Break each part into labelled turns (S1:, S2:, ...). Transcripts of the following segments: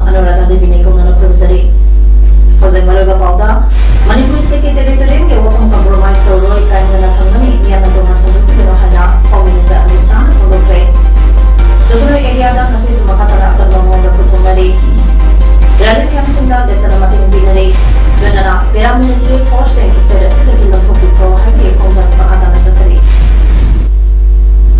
S1: Anuradha Devi ne kumana kurumzari. Hozai maruga pauda Manipur state ke territory ke wapang compromise tawloi kaingana thangani yana donga sanduku ke wahana Home Minister Amit Shah ulokre. Suduru area da kasi sumakatara akan bangonda kuthumari. Rally camp singa detana mating binari. Ganana paramilitary force and state state bilang topi pro haki kongzak makatana satari.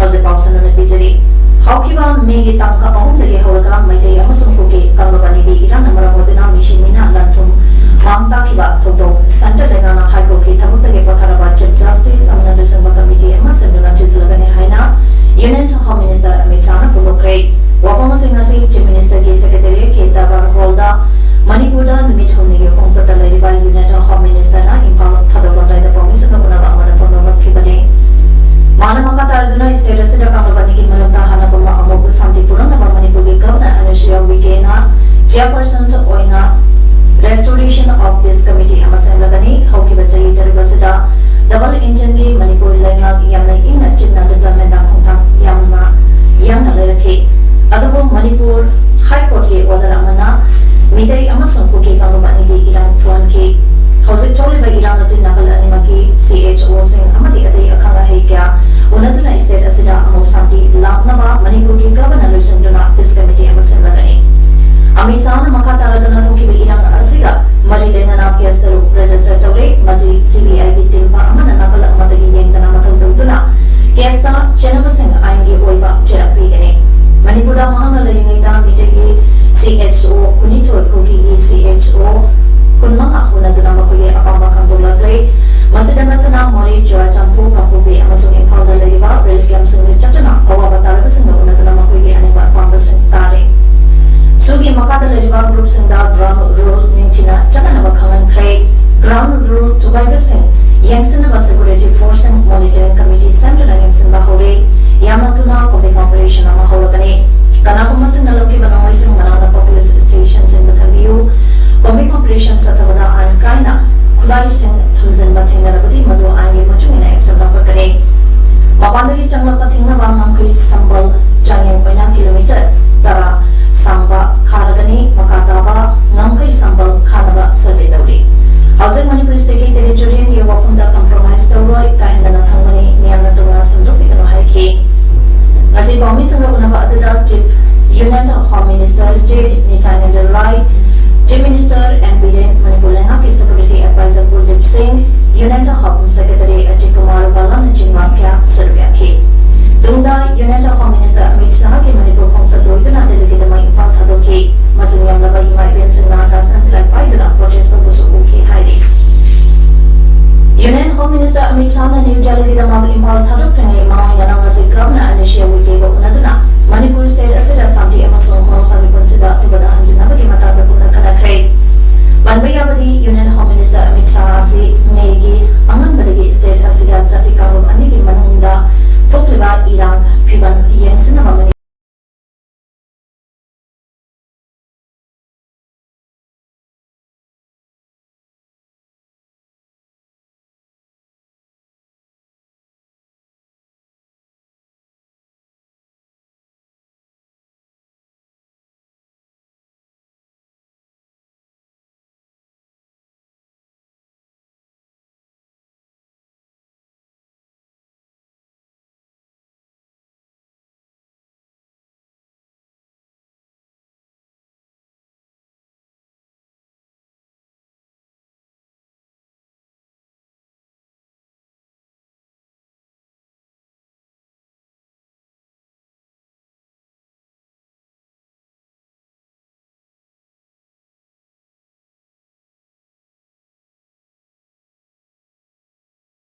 S1: Hozai pausan na bijari. Haukiba megi tangka ahum lagi hauraga maitei amasung kuki kalmabani di Iran amaramodina mishimina lantum mangta kiba todo center dengan high court ki thamuk tage patharaba chief justice amna sangba committee amasenduna chislagane haina Union Home Minister Amit Shah na pulokre wapama singa si chief minister ki secretary ke tabar holda Manipur da numit homne ge kongsata lariba Union Home Minister na impal thadorondai da promise na kunaba amada pondora kibane Manamaka Tarduna state resident Kamalbani ki malumta hana bama amogu Santipura na Manipur ki governor Anushya Wikena chairperson oina restoration of this committee amasan lagani hauki basai taribasida double engine ki Manipur laina yamna inna chinna development da khongthang yamna lerake adabu Manipur high court ki order amana midai amasung kuki Kamalbani ki Iran tuan ki hausi tole ba Iran asin nakal animaki CHO sing amati atai akhanga hai kya unaduna state asida amo santi laknaba Manipur ki governor lusanduna this committee amasan lagani Amit Shah na makataradana thoki ba Iran asiga mari lenana case daru register tawre masi CBI ki timba amana nakal amadagi yengtana mathal duduna case ta chenaba sing ainge oiba cherapi gane Manipur da mahana laringaita mitegi CHO kunito kogi CHO kunmanga unaduna makuye apamba kangulagle Masidamatana Mori Joachampu Kampubi amasung Impal da lariba rail camp sing chatana awa bataraga sing unaduna makuye aniba apamba sing tare Sugi makada lariba group sing da ground rule ningchina chakana bakhangan kray ground rule tugaiba sing yangsana ba security force and monitoring committee center na yangsana ba hore yamatuna combat operation ama horagani kanakuma sing naloki banawai sing manana police stations in the view combat operation satabada an kaina kulai sing